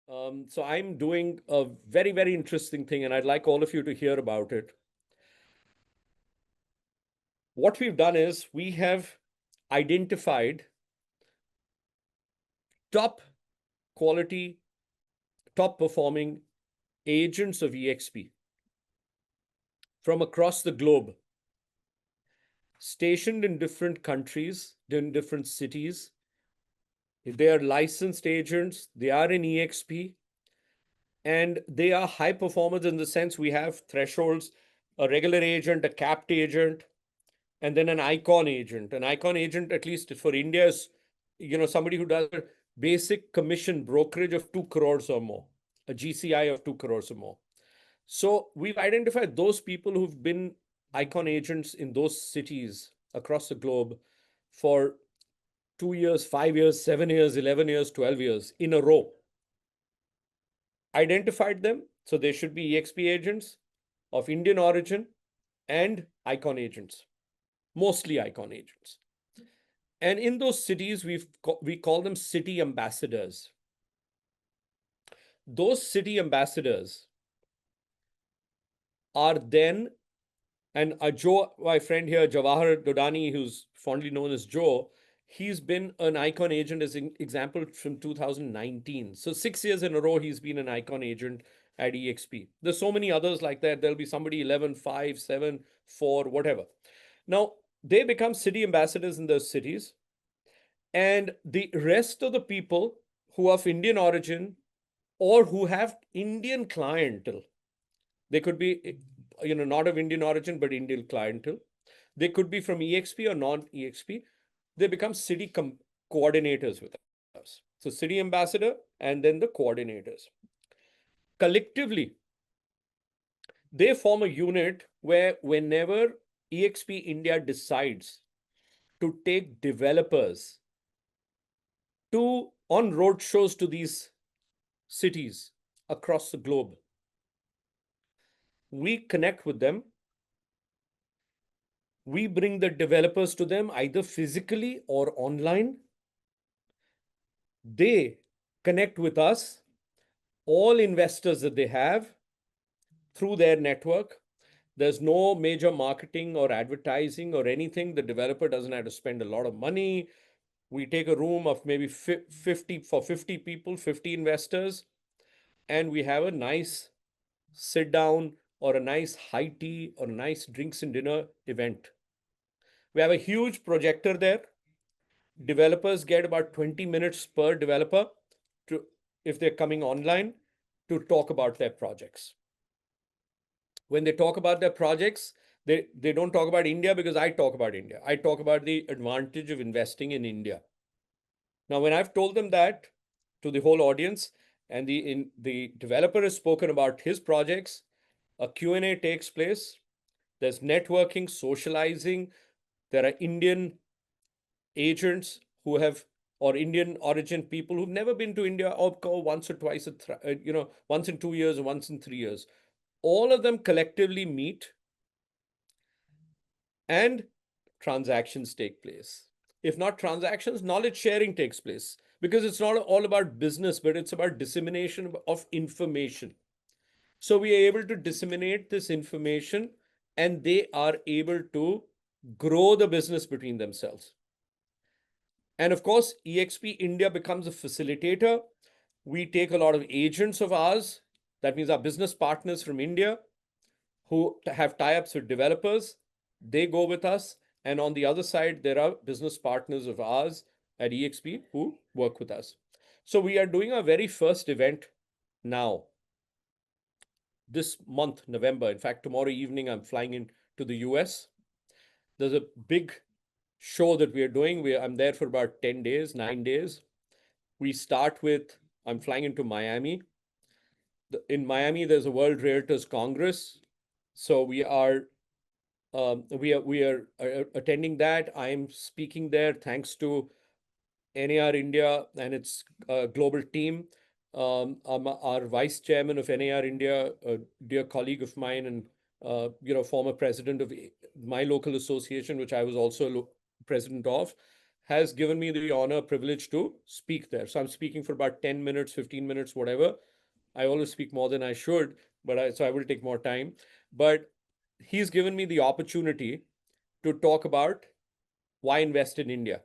So I'm doing a very, very interesting thing, and I'd like all of you to hear about it. What we've done is we have identified top quality, top performing agents of eXp from across the globe, stationed in different countries, in different cities. They are licensed agents, they are in eXp, and they are high performers in the sense we have thresholds, a regular agent, a capped agent, and then an icon agent. An icon agent, at least for India, is somebody who does a basic commission brokerage of 2 crores or more, a GCI of 2 crores or more. So we've identified those people who've been icon agents in those cities across the globe for 2 years, 5 years, 7 years, 11 years, 12 years in a row. Identified them, so they should be eXp agents of Indian origin and icon agents, mostly icon agents. And in those cities, we call them city ambassadors. Those city ambassadors are then, and Joe, my friend here, Jawahar Dodani, who's fondly known as Joe, he's been an icon agent, as an example, from 2019. So 6 years in a row, he's been an icon agent at eXp. There's so many others like that. There'll be somebody 11, 5, 7, 4, whatever. Now, they become city ambassadors in those cities. And the rest of the people who are of Indian origin or who have Indian clientele, they could be, not of Indian origin, but Indian clientele. They could be from eXp or non-eXp. They become city coordinators with us. So city ambassador and then the coordinators. Collectively, they form a unit where whenever eXp India decides to take developers to on road shows to these cities across the globe, we connect with them. We bring the developers to them either physically or online. They connect with us, all investors that they have, through their network. There's no major marketing or advertising or anything. The developer doesn't have to spend a lot of money. We take a room of maybe 50 for 50 people, 50 investors, and we have a nice sit down or a nice high tea or a nice drinks and dinner event. We have a huge projector there. Developers get about 20 minutes per developer to, if they're coming online, to talk about their projects. When they talk about their projects, they don't talk about India because I talk about India. I talk about the advantage of investing in India. Now, when I've told them that to the whole audience, and the developer has spoken about his projects, a Q&A takes place. There's networking, socializing. There are Indian agents who have, or Indian origin people who've never been to India or go once or twice, once in 2 years or once in 3 years. All of them collectively meet and transactions take place. If not transactions, knowledge sharing takes place, because it's not all about business, but it's about dissemination of information. So we are able to disseminate this information, and they are able to grow the business between themselves. And of course, eXp India becomes a facilitator. We take a lot of agents of ours, that means our business partners from India, who have tie-ups with developers. They go with us. And on the other side, there are business partners of ours at eXp who work with us. So we are doing our very first event now, this month, November. In fact, tomorrow evening, I'm flying in to the US. There's a big show that we are doing. I'm there for about 10 days, 9 days. We start with, I'm flying into Miami. In Miami, there's a World Realtors Congress. So we are attending that. I'm speaking there thanks to NAR India and its global team. Our vice chairman of NAR India, a dear colleague of mine, and former president of my local association, which I was also president of, has given me the honor, privilege to speak there. So I'm speaking for about 10 minutes, 15 minutes, whatever. I always speak more than I should, so I will take more time. But he's given me the opportunity to talk about why invest in India.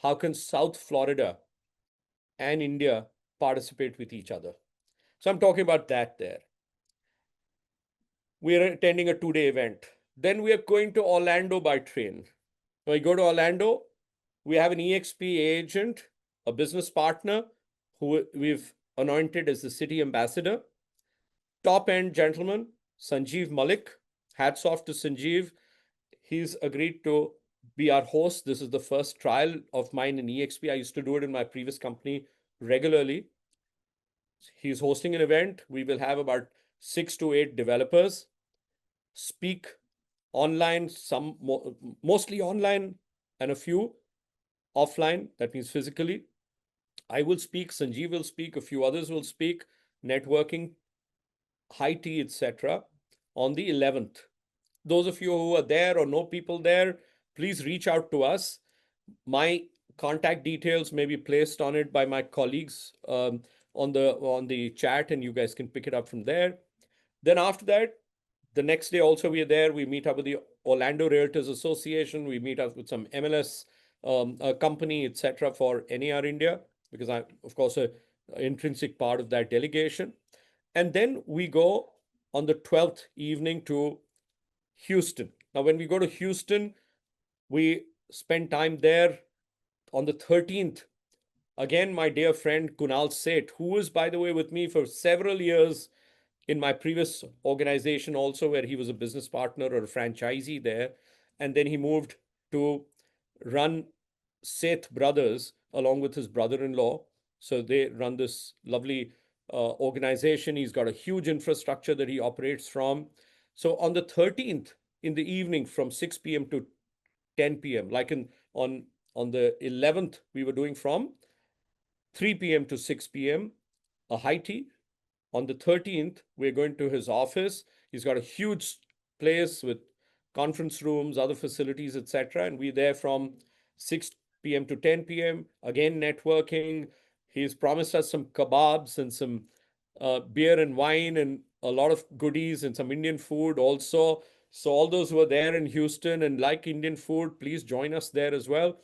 How can South Florida and India participate with each other? So I'm talking about that there. We are attending a 2-day event. Then we are going to Orlando by train. When we go to Orlando, we have an eXp agent, a business partner who we've anointed as the city ambassador. Top end gentleman, Sanjeev Malik. Hats off to Sanjeev. He's agreed to be our host. This is the first trial of mine in eXp. I used to do it in my previous company regularly. He's hosting an event. We will have about 6 to 8 developers speak online, some mostly online, and a few offline. That means physically. I will speak, Sanjeev will speak, a few others will speak, networking, high tea, etc. on the 11th. Those of you who are there or know people there, please reach out to us. My contact details may be placed on it by my colleagues on the chat, and you guys can pick it up from there. Then after that, the next day also we are there. We meet up with the Orlando Realtors Association. We meet up with some MLS company, etc. for NAR India, because I'm of course a intrinsic part of that delegation. And then we go on the 12th evening to Houston. Now, when we go to Houston, we spend time there. On the 13th, again, my dear friend Kunal Seth, who was, by the way, with me for several years in my previous organization, also, where he was a business partner or a franchisee there. And then he moved to run Seth Brothers along with his brother in law. So they run this lovely organization. He's got a huge infrastructure that he operates from. So on the 13th in the evening from 6 p.m. to 10 p.m., like on the 11th, we were doing from 3 p.m. to 6 p.m., a high tea. On the 13th, we're going to his office. He's got a huge place with conference rooms, other facilities, etc. And we're there from 6 p.m. to 10 p.m. Again, networking. He's promised us some kebabs and some beer and wine and a lot of goodies and some Indian food also. So all those who are there in Houston and like Indian food, please join us there as well.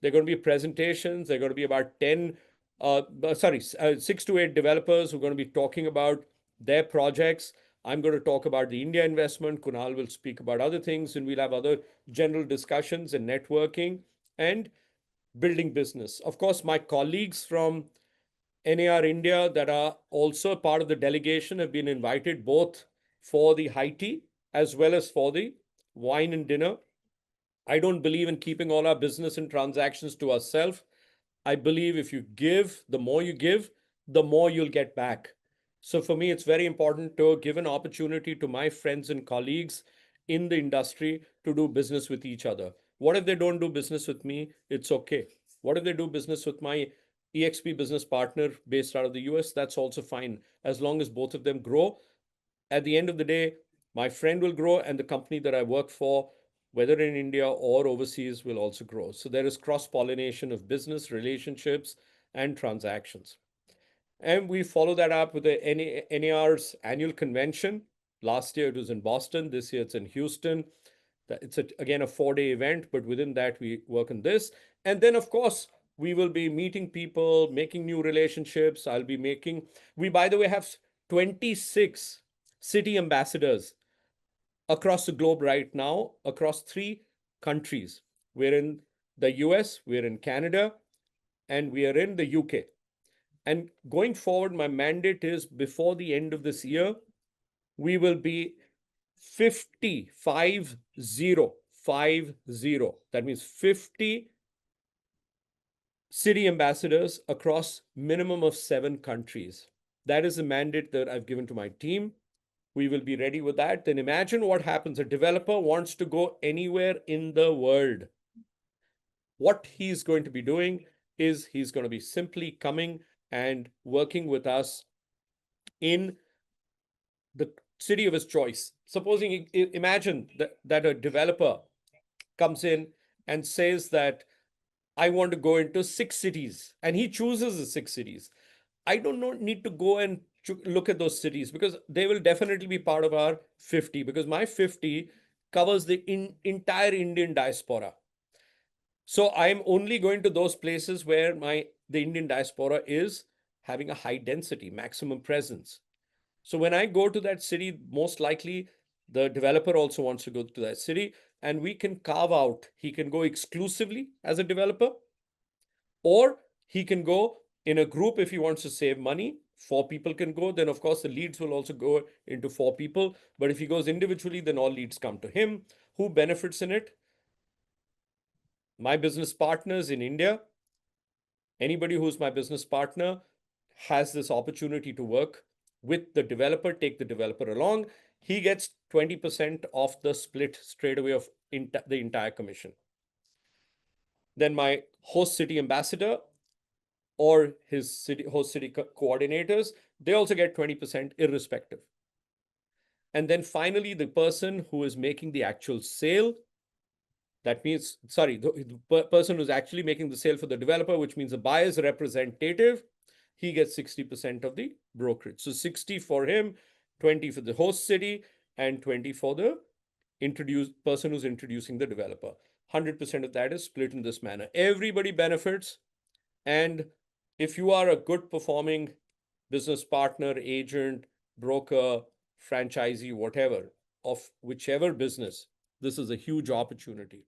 There are going to be presentations. There are going to be about 6 to 8 developers who are going to be talking about their projects. I'm going to talk about the India investment. Kunal will speak about other things, and we'll have other general discussions and networking and building business. Of course, my colleagues from NAR India that are also part of the delegation have been invited both for the high tea as well as for the wine and dinner. I don't believe in keeping all our business and transactions to ourselves. I believe if you give, the more you give, the more you'll get back. So for me, it's very important to give an opportunity to my friends and colleagues in the industry to do business with each other. What if they don't do business with me? It's okay. What if they do business with my eXp business partner based out of the US? That's also fine, as long as both of them grow. At the end of the day, my friend will grow and the company that I work for, whether in India or overseas, will also grow. So there is cross pollination of business relationships and transactions. And we follow that up with the NAR's annual convention. Last year it was in Boston. This year it's in Houston. It's again a 4-day event, but within that we work on this. And then, of course, we will be meeting people, making new relationships. We, by the way, have 26 city ambassadors across the globe right now, across 3 countries. We're in the US, we're in Canada, and we are in the UK. And going forward, my mandate is before the end of this year, we will be 50, 50, 50. That means 50 city ambassadors across minimum of 7 countries. That is the mandate that I've given to my team. We will be ready with that. Then imagine what happens. A developer wants to go anywhere in the world. What he's going to be doing is he's going to be simply coming and working with us in the city of his choice. Supposing, imagine that a developer comes in and says that I want to go into 6 cities, and he chooses the 6 cities. I don't need to go and look at those cities because they will definitely be part of our 50, because my 50 covers the entire Indian diaspora. So I'm only going to those places where the Indian diaspora is having a high density, maximum presence. So when I go to that city, most likely the developer also wants to go to that city, and we can carve out. He can go exclusively as a developer, or he can go in a group if he wants to save money. 4 people can go. Then, of course, the leads will also go into 4 people. But if he goes individually, then all leads come to him. Who benefits in it? My business partners in India. Anybody who's my business partner has this opportunity to work with the developer, take the developer along. He gets 20% of the split straight away of the entire commission. Then my host city ambassador or his host city coordinators, they also get 20% irrespective. And then finally, the person who is making the actual sale, that means, sorry, the person who's actually making the sale for the developer, which means the buyer's representative, he gets 60% of the brokerage. So 60 for him, 20 for the host city, and 20 for the person who's introducing the developer. 100% of that is split in this manner. Everybody benefits. And if you are a good performing business partner, agent, broker, franchisee, whatever, of whichever business, this is a huge opportunity.